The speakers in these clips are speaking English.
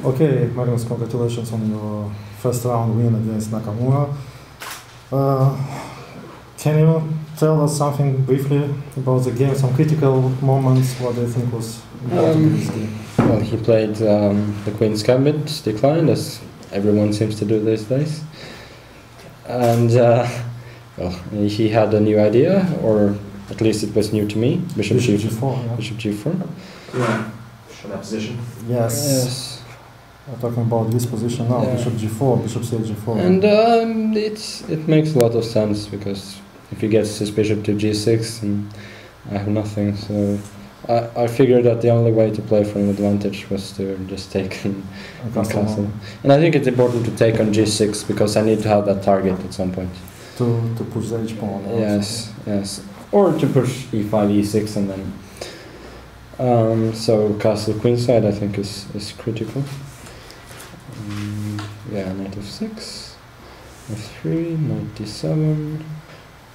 Okay, Magnus, congratulations on your first round win against Nakamura. Can you tell us something briefly about the game, some critical moments, what do you think was important in this game? Well, he played the Queen's Gambit declined, as everyone seems to do these days. And, well, he had a new idea, or at least it was new to me, Bishop G4. Yeah. Bishop G4. Yeah, for that position. Yes. We're talking about this position now, yeah. Bishop G4, Bishop G4. And it makes a lot of sense, because if he gets his bishop to G6, and I have nothing, so I figured that the only way to play for an advantage was to just take a castle. And I think it's important to take on G6, because I need to have that target at some point. To push the H-pawn. Yes, yes. Or to push E5, E6, and then... so castle queenside I think is critical. Yeah, knight f6, f3, knight d7.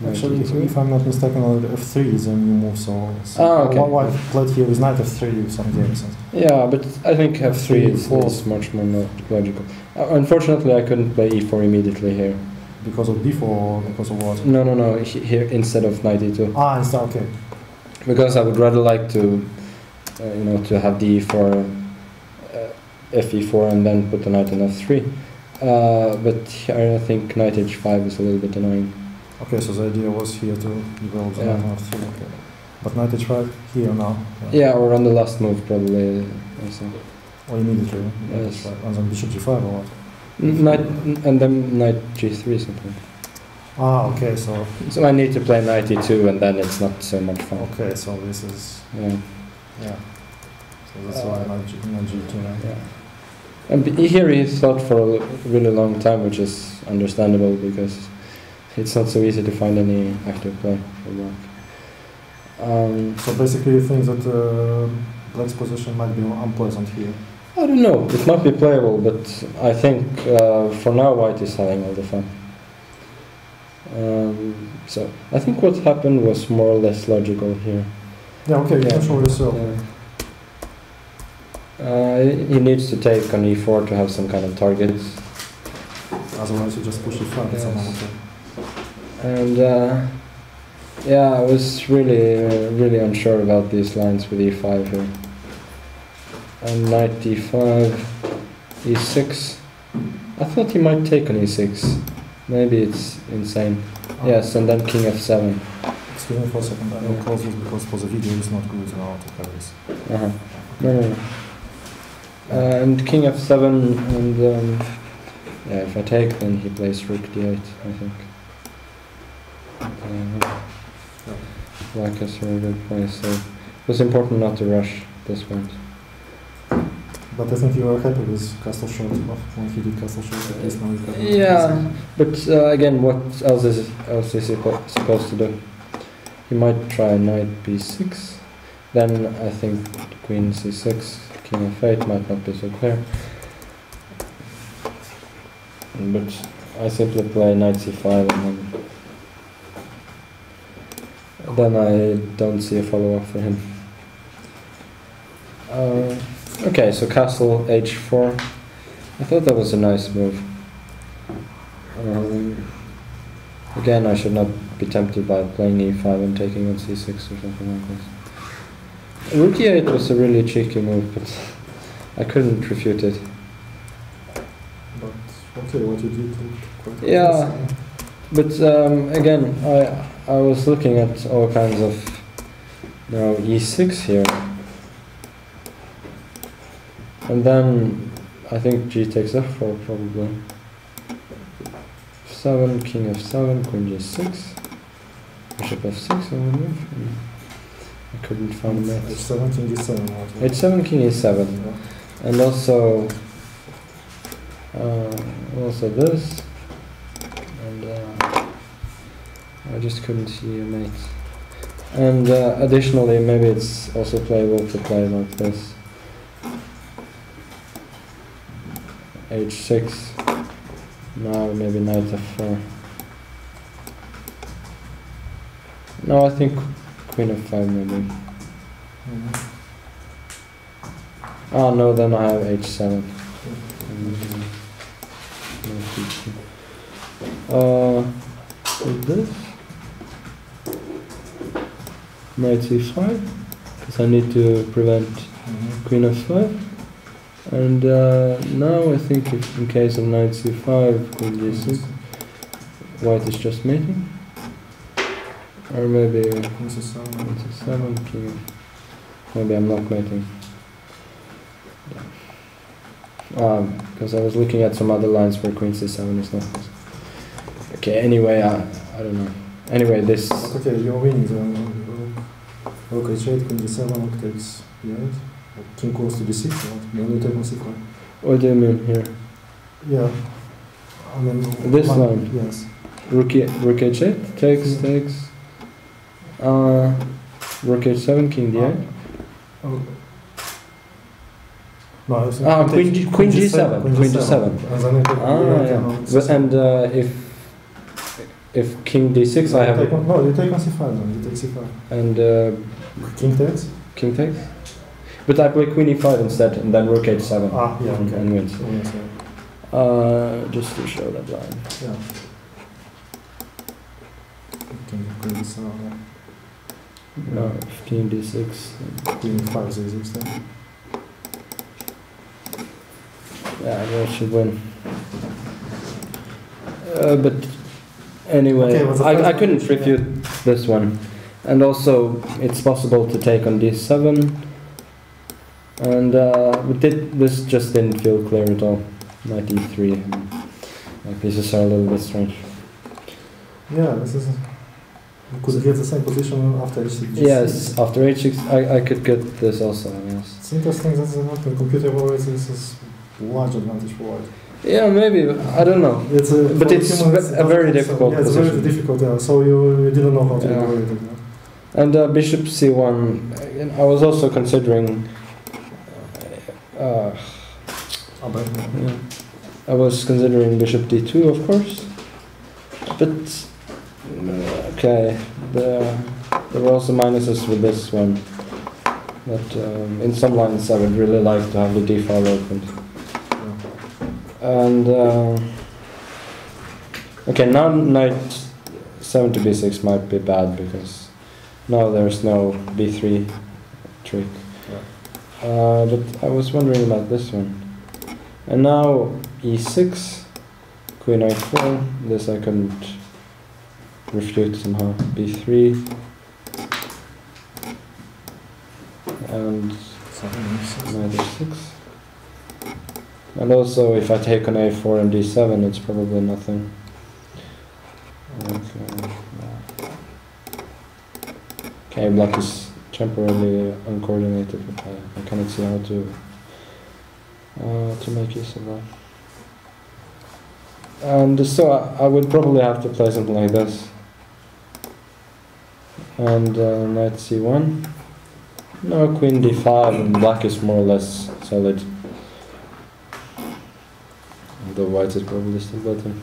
Actually, if I'm not mistaken, f3 is a new move, so okay. White played here with knight f3 some games. Yeah, but I think f3 is much more logical. Unfortunately, I couldn't play e4 immediately here. Because of d4 or because of what? No, here instead of knight e2. Ah, instead, okay. Because I would rather like to, to have d4, fe4 and then put the knight on f3. But here I think knight h5 is a little bit annoying. Okay, so the idea was here to develop the knight on f3, okay. But knight h5 here now. Yeah, or on the last move probably. Or immediately. Yes. And then bishop g5 or what? Knight, and then knight g3 something. Ah, okay, so... So I need to play knight e2 and then it's not so much fun. Okay, so this is... Yeah. Yeah. So that's why knight g2 now. Yeah. And here he thought for a really long time, which is understandable because it's not so easy to find any active play for black. So basically you think that black's position might be unpleasant here? I don't know, it might be playable, but I think for now white is having all the fun. So I think what happened was more or less logical here. Yeah, okay, you can show yourself. He needs to take on e4 to have some kind of target. Otherwise you just push e5. Yes. And yeah, I was really unsure about these lines with e5 here. And knight d5, e6. I thought he might take on e6. Maybe it's insane. Yes, and then king f7. Excuse me for a second, I will close this because for the video it's not good now to have this. No. And king f7, and yeah, if I take, then he plays rook d8, I think. Black has a very good play, so it was important not to rush this point. But I think you were happy with castle shot when he did castle shot. At least now you got yeah, but again, what else is he supposed to do? He might try knight b6. Then I think queen c6, king f8 might not be so clear. But I simply play knight c5 and then I don't see a follow-up for him. Okay, so castle h4. I thought that was a nice move. Again, I should not be tempted by playing e5 and taking on c6 or something like this. Rook e8 was a really cheeky move, but I couldn't refute it. But okay, what you did quite yeah, but again, I was looking at all kinds of e6 here. And then I think g takes f4 probably. f7, king f7, queen g6, bishop f6 on the move. I couldn't find a mate. h7, king e7. h7, king e7, yeah. And also this, and I just couldn't see a mate. And additionally, maybe it's also playable to play like this. h6, now maybe knight f4. No, I think queen f5 maybe. Oh no, then I have h7. with this. Knight c5, because I need to prevent queen f5. And now I think if in case of knight c5, queen d6, white is just mating. Or maybe Queen c7. queen c7, king. Maybe I'm not mating. Because I was looking at some other lines where queen c7 is not. Okay, anyway, I don't know. Anyway, this. Okay, you're winning the rook h8, queen d7, rook takes e8. King goes to d6, right? Then you take on c5. What do you mean here? Yeah. I mean, This line? Yes. Rook h8 takes. Rook h7, king d8. Oh. No, I think Queen g7. Queen g7. And if king d6, no, I have. You take on c5. Then you take c5. And king takes. King takes. But I play queen e5 instead, and then rook h7. Yeah. Okay. And wins. Oh, yes, Just to show that line. yeah. King d7. No, king d6. Queen 5 z6 then. Yeah, I should win. But anyway, Okay, I couldn't refute this one. And also, it's possible to take on d7. And but this just didn't feel clear at all. Knight e3. My pieces are a little bit strange. Yeah, this is. You could get the same position after h6. Yes, after h6, I could get this also, yes. It's interesting that in computer worlds this is large advantage for white. Yeah, maybe, I don't know. It's But it's a very difficult yeah, it's position. very difficult, yeah. So you didn't know how to evaluate it. Yeah. And bishop c1, I was also considering. Yeah, I was considering bishop d2, of course. But okay, there were also minuses with this one. But in some lines, I would really like to have the d file opened. And okay, now knight 7 to b6 might be bad because now there's no b3 trick. But I was wondering about this one. And now e6, queen a4. This I couldn't refute somehow. b3. And knight f6. And also, if I take on a4 and d7, it's probably nothing. Okay, black is temporarily uncoordinated, but I cannot see how to make use of that. And so I would probably have to play something like this. And knight c1. No, queen d5, and black is more or less solid. Although white is probably still better.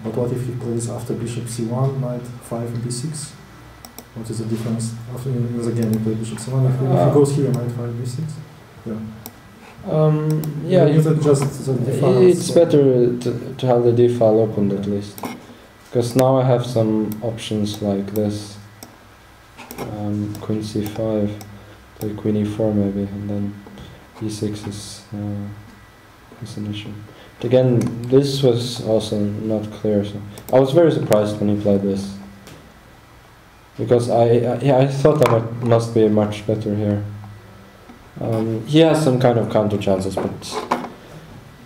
But what if he plays after bishop c1, knight 5 and b6? What is the difference? After in the game you play bishop c1, if he goes here, knight 5 b6? Yeah. Yeah, just the it's better to have the d file opened at least. Because now I have some options like this. Queen c5, play queen e4 maybe, and then e6 is an issue. But again, this was also not clear, so I was very surprised when he played this. Because I thought I must be much better here. He has some kind of counter chances, but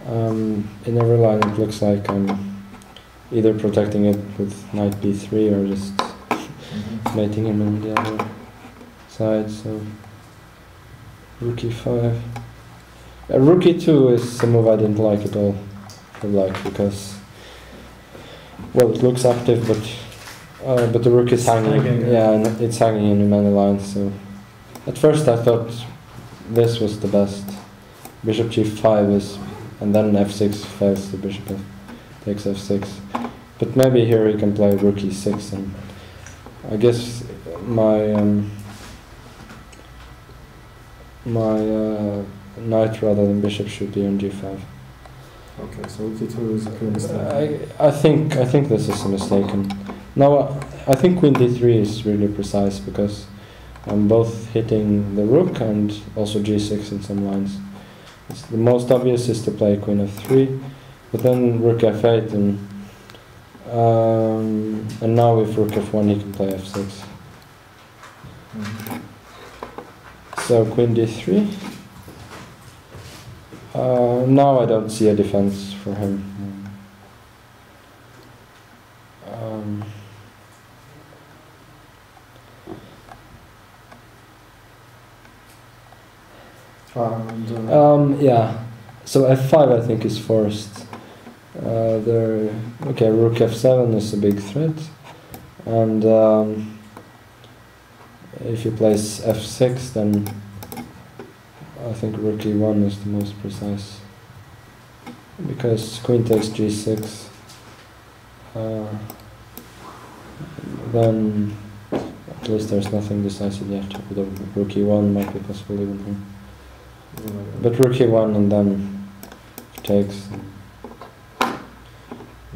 in every line it looks like I'm either protecting it with knight b3 or just mating him on the other side. So rook e5. Rook e2 is a move I didn't like at all for black because, well, it looks active, but the rook is hanging. Yeah, and it's hanging in many lines. So at first I thought this was the best. Bishop g5 is, and then f6 fails the bishop takes f6. But maybe here he can play rook e6, and I guess my knight rather than bishop should be on g5. Okay, so e2 is a clear mistake. I think this is a mistaken. Now I think queen d3 is really precise because I'm both hitting the rook and also g6 in some lines. The most obvious is to play queen f3, but then rook f8 and now with rook f1 he can play f6. So queen d3. Now I don't see a defense for him. Yeah. So f5 I think is forced. Okay, rook f7 is a big threat, and if he plays f6, then I think rook e1 is the most precise, because queen takes g6, then at least there's nothing decisive yet. Although rook e1 might be possible even here. But rook e1 and then takes.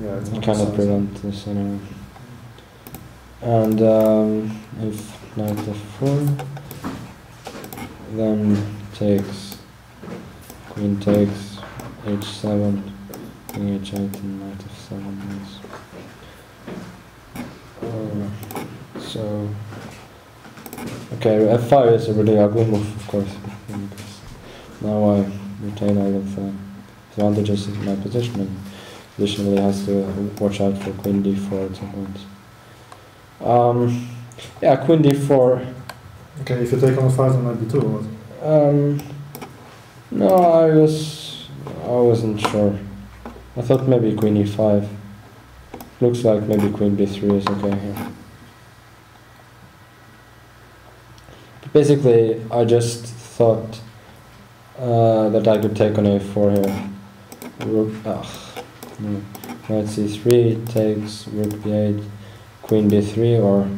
Yeah, it's You cannot prevent this anyway. And if knight f4, then takes, queen takes, h7, king h8, and knight f7. So, okay, f5 is a really ugly move, of course. Because now I retain all of the advantages in my position, and additionally has to watch out for queen d4 at some point. Yeah, queen d4. Okay, if you take on 5 then knight b2, what? No, I wasn't sure. I thought maybe queen e5. Looks like maybe queen b3 is okay here. But basically, I just thought that I could take on a4 here. Rook, no. Knight c3 takes, rook b8, queen b3, or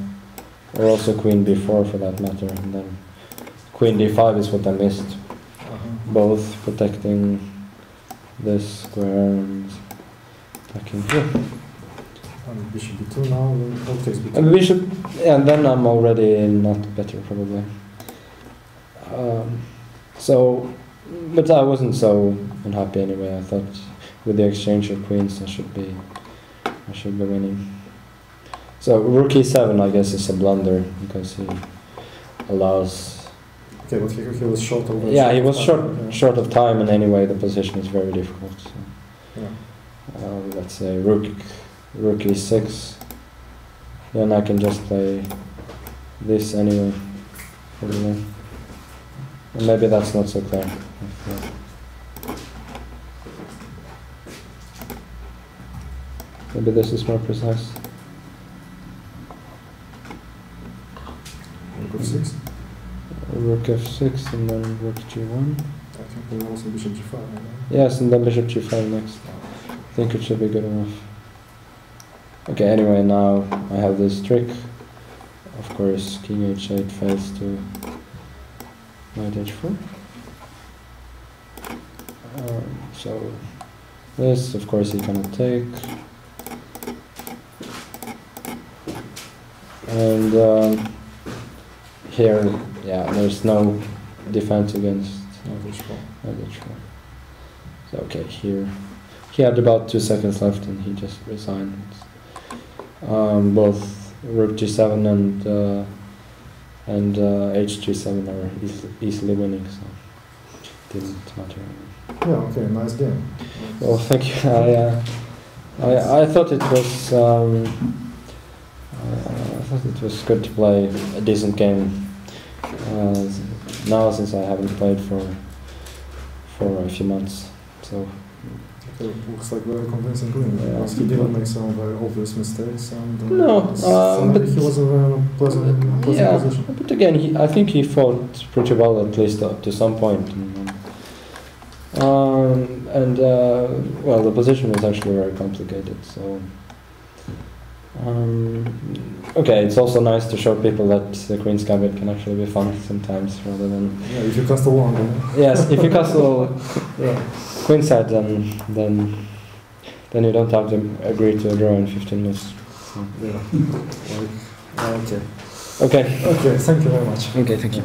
also queen b4 for that matter, and then queen d5 is what I missed. Both protecting this square and attacking here. And bishop b2 now, then rook takes b2. And bishop, yeah, and then I'm already not better probably. But I wasn't so unhappy anyway. I thought with the exchange of queens I should be winning. So rook e7 I guess is a blunder because he allows. Okay, but he was short of. Yeah, he was short of time, and anyway the position is very difficult. So. Yeah. Let's say rook e6. Then I can just play this anyway. Probably. And maybe that's not so clear. Maybe this is more precise. Rook f6. Rook f6 and then rook g1. I think we'll also bishop g5. Right? Yes, and then bishop g5 next. I think it should be good enough. Okay, anyway, now I have this trick. Of course, king h8 fails to knight h4. So this, of course, he cannot take. And here, yeah, there's no defense against knight h4. So okay, here he had about 2 seconds left, and he just resigned. Both rook g7 and h7 are easily winning, so it didn't matter. Yeah, okay, nice game. Well, thank you. I thought it was good to play a decent game. Now, since I haven't played for a few months, so. Okay, looks like very convincing win. Yeah. Because he didn't make some very obvious mistakes, and No, so maybe he was in a pleasant Yeah, position. but again, I think he fought pretty well, at least up to some point. Well, the position was actually very complicated, so Okay, it's also nice to show people that the Queen's Gambit can actually be fun sometimes, rather than... Yeah, if you castle long, Yes, if you castle yeah. queenside, then you don't have to agree to a draw in 15 moves. So. Yeah. Okay. Okay. Okay, thank you very much. Okay, thank you.